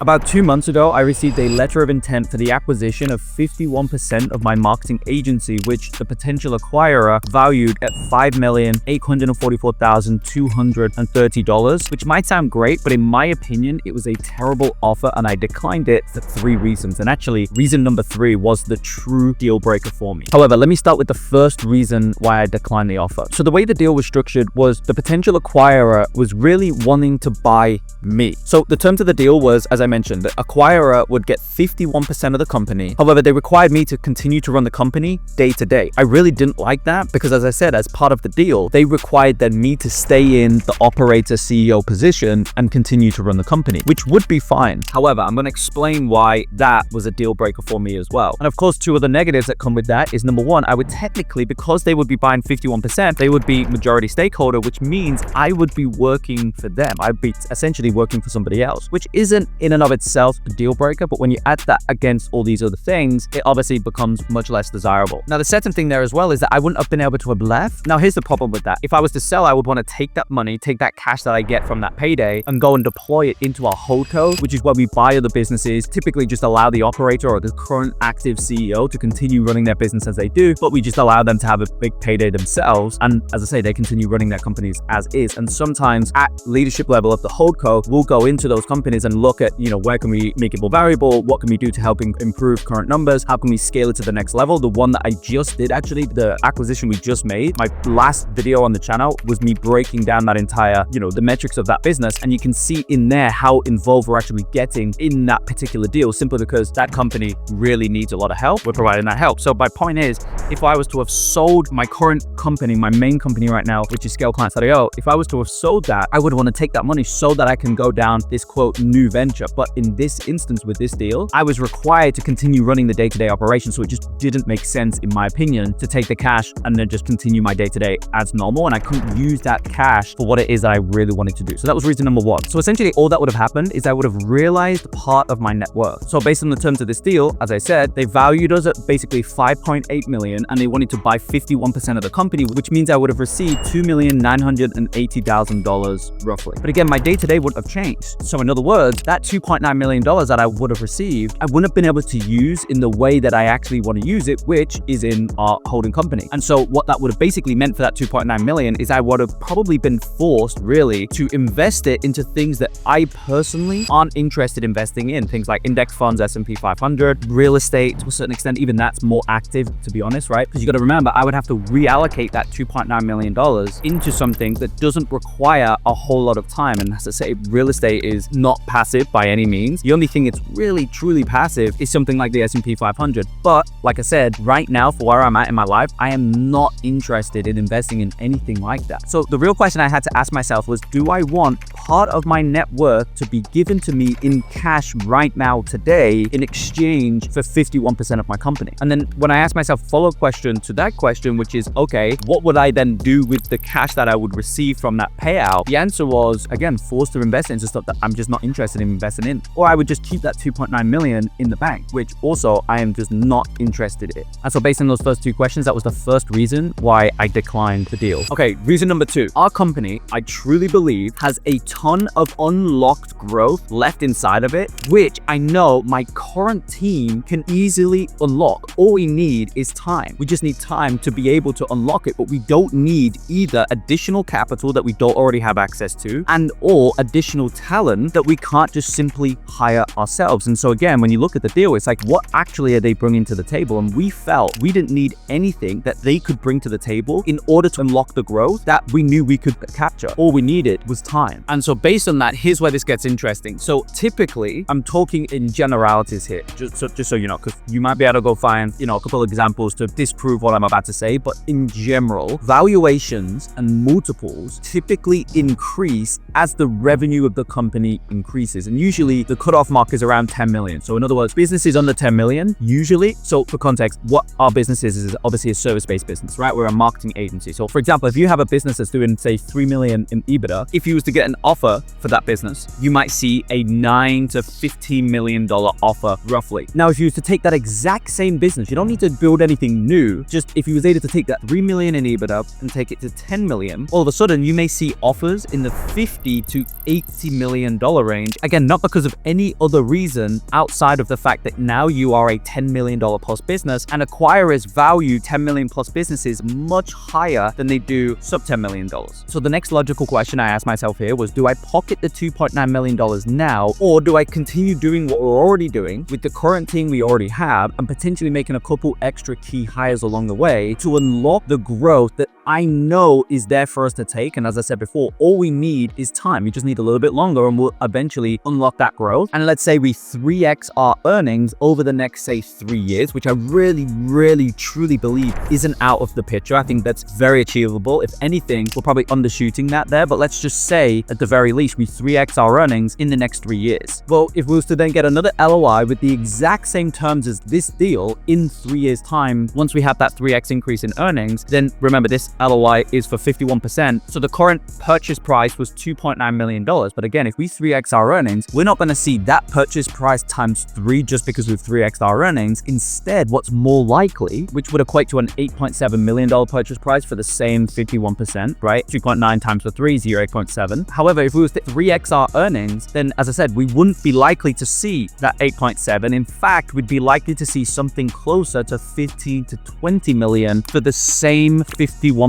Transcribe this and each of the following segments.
About 2 months ago, I received a letter of intent for the acquisition of 51% of my marketing agency, which the potential acquirer valued at $5,844,230, which might sound great, but in my opinion, it was a terrible offer and I declined it for 3 reasons. And actually, reason number 3 was the true deal breaker for me. However, let me start with the first reason why I declined the offer. So the way the deal was structured was the potential acquirer was really wanting to buy me. So the terms of the deal was, as I mentioned, the acquirer would get 51% of the company. However, they required me to continue to run the company day to day. I really didn't like that because, as I said, as part of the deal, they required then me to stay in the operator CEO position and continue to run the company, which would be fine. However, I'm going to explain why that was a deal breaker for me as well. And of course, 2 other negatives that come with that is, number 1, I would technically, because they would be buying 51%, they would be majority stakeholder, which means I would be working for them. I'd be essentially working for somebody else, which isn't in and of itself a deal breaker, but when you add that against all these other things, it obviously becomes much less desirable. Now, the second thing there as well is that I wouldn't have been able to have left. Now, here's the problem with that. If I was to sell, I would want to take that money, take that cash that I get from that payday and go and deploy it into our holdco, which is where we buy other businesses, typically just allow the operator or the current active CEO to continue running their business as they do, but we just allow them to have a big payday themselves. And as I say, they continue running their companies as is. And sometimes at leadership level of the holdco, we'll go into those companies and look at, where can we make it more variable? What can we do to help improve current numbers? How can we scale it to the next level? The one that I just did, actually, the acquisition we just made, my last video on the channel was me breaking down that entire, the metrics of that business. And you can see in there how involved we're actually getting in that particular deal, simply because that company really needs a lot of help. We're providing that help. So my point is, if I was to have sold my current company, my main company right now, which is ScaleClients.io, if I was to have sold that, I would want to take that money so that I can go down this quote new venture. But in this instance with this deal, I was required to continue running the day-to-day operation. So it just didn't make sense, in my opinion, to take the cash and then just continue my day-to-day as normal. And I couldn't use that cash for what it is that I really wanted to do. So that was reason number 1. So essentially all that would have happened is I would have realized part of my net worth. So based on the terms of this deal, as I said, they valued us at basically 5.8 million and they wanted to buy 51% of the company, which means I would have received $2,980,000 roughly. But again, my day-to-day would have changed. So in other words, that $2.9 million that I would have received, I wouldn't have been able to use in the way that I actually want to use it, which is in our holding company. And so what that would have basically meant for that 2.9 million is I would have probably been forced really to invest it into things that I personally aren't interested in investing in. Things like index funds, S&P 500, real estate to a certain extent, even that's more active, to be honest, right? Because you got to remember, I would have to reallocate that $2.9 million into something that doesn't require a whole lot of time. And as I say, real estate is not passive by any means. The only thing it's really truly passive is something like the S&P 500. But like I said, right now, for where I'm at in my life, I am not interested in investing in anything like that. So the real question I had to ask myself was, do I want part of my net worth to be given to me in cash right now today in exchange for 51% of my company? And then when I asked myself a follow-up question to that question, which is, okay, what would I then do with the cash that I would receive from that payout? The answer was, again, forced to invest into stuff that I'm just not interested in investing in. Or I would just keep that 2.9 million in the bank, which also I am just not interested in. And so based on those first 2 questions, that was the first reason why I declined the deal. Okay, reason number 2, our company, I truly believe, has a ton of unlocked growth left inside of it, which I know my current team can easily unlock. All we need is time. We just need time to be able to unlock it, but we don't need either additional capital that we don't already have access to and or additional talent that we can't just simply hire ourselves. And so again, when you look at the deal, it's like, what actually are they bringing to the table? And we felt we didn't need anything that they could bring to the table in order to unlock the growth that we knew we could capture. All we needed was time. And so based on that, here's where this gets interesting. So typically, I'm talking in generalities here, just so you know, because you might be able to go find, a couple of examples to disprove what I'm about to say. But in general, valuations and multiples typically increase as the revenue of the company increases. And usually the cutoff mark is around 10 million. So in other words, businesses under 10 million, usually. So for context, what our business is obviously a service-based business, right? We're a marketing agency. So for example, if you have a business that's doing, say, 3 million in EBITDA, if you was to get an offer for that business, you might see a $9 to $15 million offer roughly. Now, if you was to take that exact same business, you don't need to build anything new. Just if you was able to take that 3 million in EBITDA and take it to 10 million, all of a sudden you may see offers in the $50 to $80 million range. Again, not because of any other reason outside of the fact that now you are a $10 million plus business, and acquirers value 10 million plus businesses much higher than they do sub $10 million. So the next logical question I asked myself here was, do I pocket the $2.9 million now, or do I continue doing what we're already doing with the current team we already have and potentially making a couple extra key hires along the way to unlock the growth that I know is there for us to take? And as I said before, all we need is time. We just need a little bit longer and we'll eventually unlock that growth. And let's say we 3x our earnings over the next, say, 3 years, which I really, truly believe isn't out of the picture. I think that's very achievable. If anything, we're probably undershooting that there, but let's just say at the very least, we 3x our earnings in the next 3 years. Well, if we was to then get another LOI with the exact same terms as this deal in 3 years time, once we have that 3x increase in earnings, then remember this LOI is for 51%. So the current purchase price was $2.9 million. But again, if we 3x our earnings, we're not going to see that purchase price times 3 just because we've 3x our earnings. Instead, what's more likely, which would equate to an $8.7 million purchase price for the same 51%, right? 2.9 times the 3 is 8.7. However, if we was to 3x our earnings, then as I said, we wouldn't be likely to see that 8.7. In fact, we'd be likely to see something closer to 15 to 20 million for the same 51%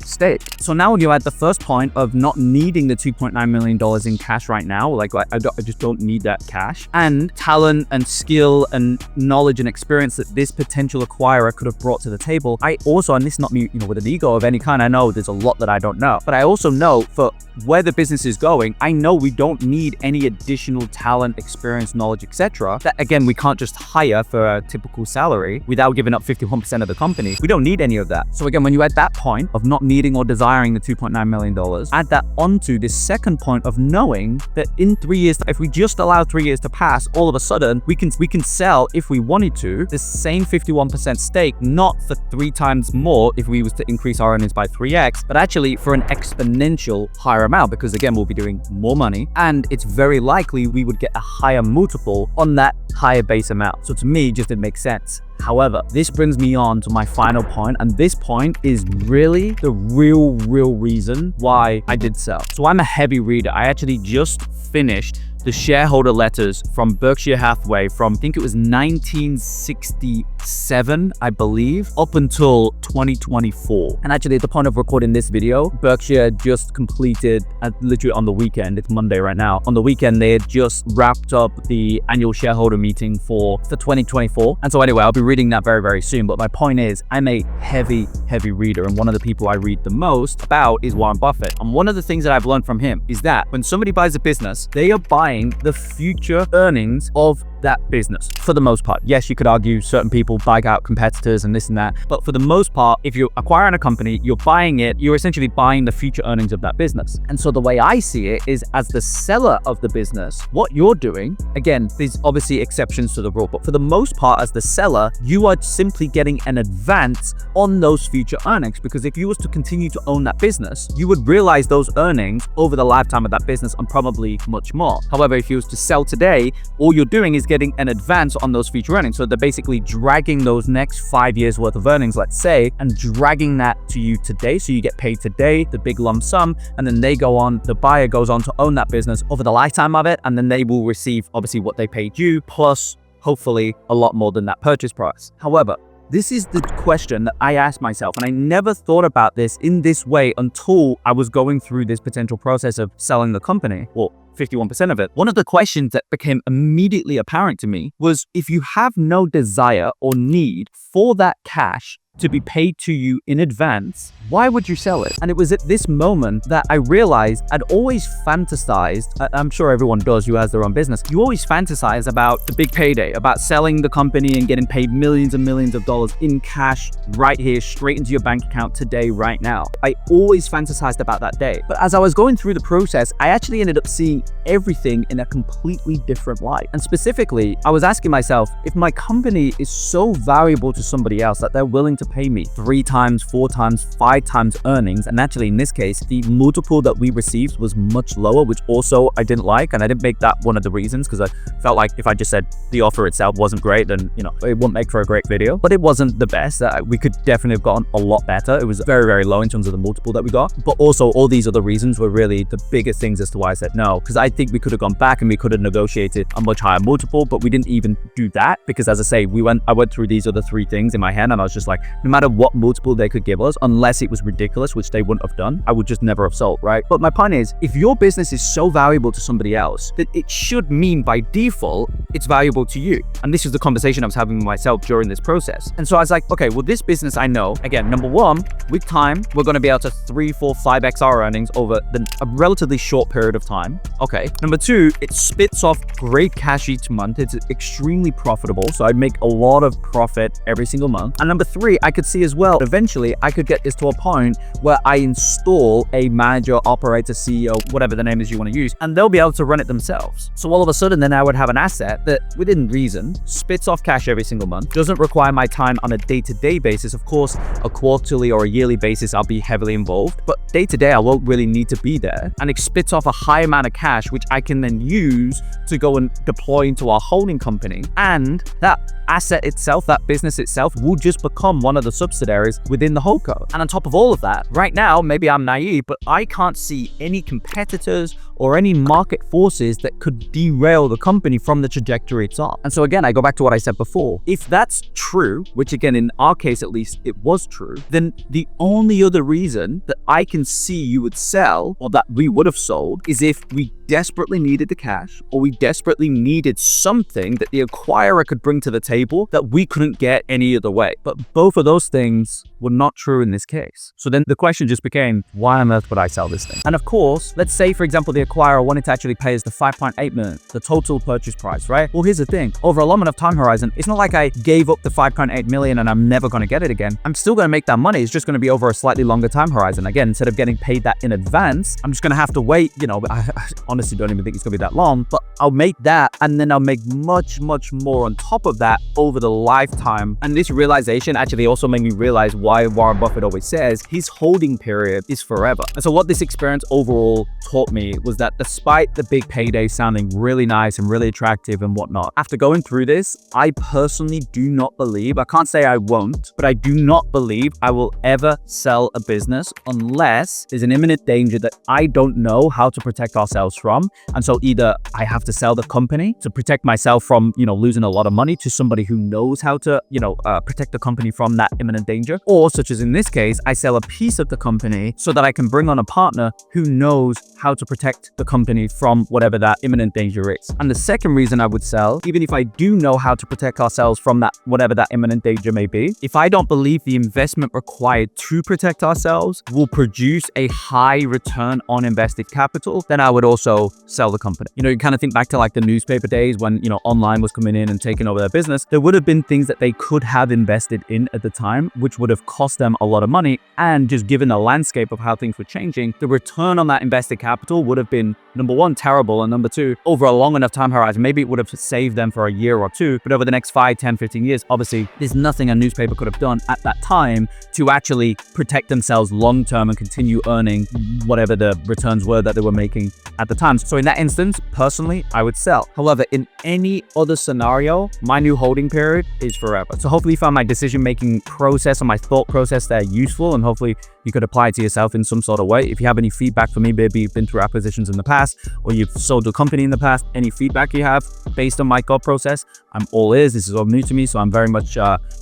stake. So now when you add the first point of not needing the $2.9 million in cash right now, like I just don't need that cash, and talent and skill and knowledge and experience that this potential acquirer could have brought to the table, I also, and this is not me, with an ego of any kind, I know there's a lot that I don't know, but I also know for where the business is going, I know we don't need any additional talent, experience, knowledge, etc. That again, we can't just hire for a typical salary without giving up 51% of the company. We don't need any of that. So again, when you add that point of not needing or desiring the $2.9 million, add that onto this second point of knowing that in 3 years, if we just allow 3 years to pass, all of a sudden we can sell, if we wanted to, the same 51% stake, not for 3 times more if we was to increase our earnings by 3x, but actually for an exponential higher amount, because again, we'll be doing more money and it's very likely we would get a higher multiple on that higher base amount. So to me, just didn't make sense. However, this brings me on to my final point, and this point is really the real reason why I did sell. So I'm a heavy reader. I actually just finished the shareholder letters from Berkshire Hathaway from, I think it was 1967, I believe, up until 2024. And actually at the point of recording this video, Berkshire just completed, literally on the weekend, it's Monday right now, on the weekend they had just wrapped up the annual shareholder meeting for 2024. And so anyway, I'll be reading that very soon. But my point is, I'm a heavy reader, and one of the people I read the most about is Warren Buffett. And one of the things that I've learned from him is that when somebody buys a business, they are buying the future earnings of that business for the most part. Yes, you could argue certain people buy out competitors and this and that, but for the most part, if you're acquiring a company, you're buying it, you're essentially buying the future earnings of that business. And so the way I see it is, as the seller of the business, what you're doing, again, there's obviously exceptions to the rule, but for the most part, as the seller, you are simply getting an advance on those future earnings, because if you was to continue to own that business, you would realize those earnings over the lifetime of that business and probably much more. However, if you was to sell today, all you're doing is getting an advance on those future earnings. So they're basically dragging those next 5 years worth of earnings, let's say, and dragging that to you today. So you get paid today, the big lump sum, and then they go on, the buyer goes on to own that business over the lifetime of it. And then they will receive obviously what they paid you, plus hopefully a lot more than that purchase price. However, this is the question that I asked myself, and I never thought about this in this way until I was going through this potential process of selling the company, or 51% of it. One of the questions that became immediately apparent to me was, if you have no desire or need for that cash to be paid to you in advance, why would you sell it? And it was at this moment that I realized I'd always fantasized, I'm sure everyone does who has their own business, you always fantasize about the big payday, about selling the company and getting paid millions and millions of dollars in cash right here, straight into your bank account today, right now. I always fantasized about that day. But as I was going through the process, I actually ended up seeing everything in a completely different light. And specifically, I was asking myself, if my company is so valuable to somebody else that they're willing to pay me 3 times, 4 times, 5 5 times earnings. And actually, in this case, the multiple that we received was much lower, which also I didn't like. And I didn't make that one of the reasons, because I felt like if I just said the offer itself wasn't great, then, you know, it wouldn't make for a great video. But it wasn't the best. We could definitely have gotten a lot better. It was very, very low in terms of the multiple that we got. But also, all these other reasons were really the biggest things as to why I said no. Because I think we could have gone back and we could have negotiated a much higher multiple, but we didn't even do that. Because as I say, I went through these other 3 things in my head, and I was just like, no matter what multiple they could give us, unless it was ridiculous, which they wouldn't have done, I would just never have sold, right? But my point is, if your business is so valuable to somebody else, then it should mean by default, it's valuable to you. And this is the conversation I was having with myself during this process. And so I was like, okay, well, this business I know, again, number one, with time, we're going to be able to 3, 4, 5x our earnings over a relatively short period of time. Okay. Number 2, it spits off great cash each month. It's extremely profitable. So I'd make a lot of profit every single month. And number 3, I could see as well, eventually I could get this to a point where I install a manager, operator, CEO, whatever the name is you want to use, and they'll be able to run it themselves. So all of a sudden, then I would have an asset that within reason spits off cash every single month, doesn't require my time on a day-to-day basis. Of course, a quarterly or a yearly basis, I'll be heavily involved, but day-to-day, I won't really need to be there. And it spits off a high amount of cash, which I can then use to go and deploy into our holding company. And that asset itself, that business itself, will just become one of the subsidiaries within the holdco. And on top of all of that, right now, maybe I'm naive, but I can't see any competitors or any market forces that could derail the company from the trajectory it's on. And so again, I go back to what I said before. If that's true, which again, in our case at least, it was true, then the only other reason that I can see you would sell, or that we would have sold, is if we desperately needed the cash, or we desperately needed something that the acquirer could bring to the table that we couldn't get any other way. But both of those things were not true in this case. So then the question just became, why on earth would I sell this thing? And of course, let's say, for example, the acquirer wanted to actually pay us the 5.8 million, the total purchase price, right? Well, here's the thing. Over a long enough time horizon, it's not like I gave up the 5.8 million and I'm never going to get it again. I'm still going to make that money. It's just going to be over a slightly longer time horizon. Again, instead of getting paid that in advance, I'm just going to have to wait, you know, I honestly don't even think it's going to be that long, but I'll make that, and then I'll make much, much more on top of that over the lifetime. And this realization actually also made me realize why Warren Buffett always says his holding period is forever. And so what this experience overall taught me was that despite the big payday sounding really nice and really attractive and whatnot, after going through this, I personally do not believe, I can't say I won't, but I do not believe I will ever sell a business unless there's an imminent danger that I don't know how to protect ourselves from. And so either I have to sell the company to protect myself from, you know, losing a lot of money to somebody who knows how to, you know, protect the company from that imminent danger. Or such as in this case, I sell a piece of the company so that I can bring on a partner who knows how to protect the company from whatever that imminent danger is. And the second reason I would sell, even if I do know how to protect ourselves from that, whatever that imminent danger may be, if I don't believe the investment required to protect ourselves will produce a high return on invested capital, then I would also sell the company. You know, you kind of think back to like the newspaper days when, you know, online was coming in and taking over their business. There would have been things that they could have invested in at the time, which would have cost them a lot of money. And just given the landscape of how things were changing, the return on that invested capital would have been, number one, terrible. And number two, over a long enough time horizon, maybe it would have saved them for a year or two. But over the next 5, 10, 15 years, obviously, there's nothing a newspaper could have done at that time to actually protect themselves long term and continue earning whatever the returns were that they were making at the time. So in that instance, personally, I would sell. However, in any other scenario, my new holding period is forever. So hopefully you found my decision-making process and my thought process there useful, and hopefully you could apply it to yourself in some sort of way. If you have any feedback for me, maybe you've been through acquisitions in the past or you've sold a company in the past, any feedback you have based on my thought process, I'm all ears. This is all new to me, so I'm very much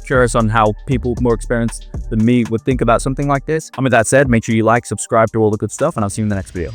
curious on how people more experienced than me would think about something like this. And with that said, make sure you like, subscribe to all the good stuff, and I'll see you in the next video.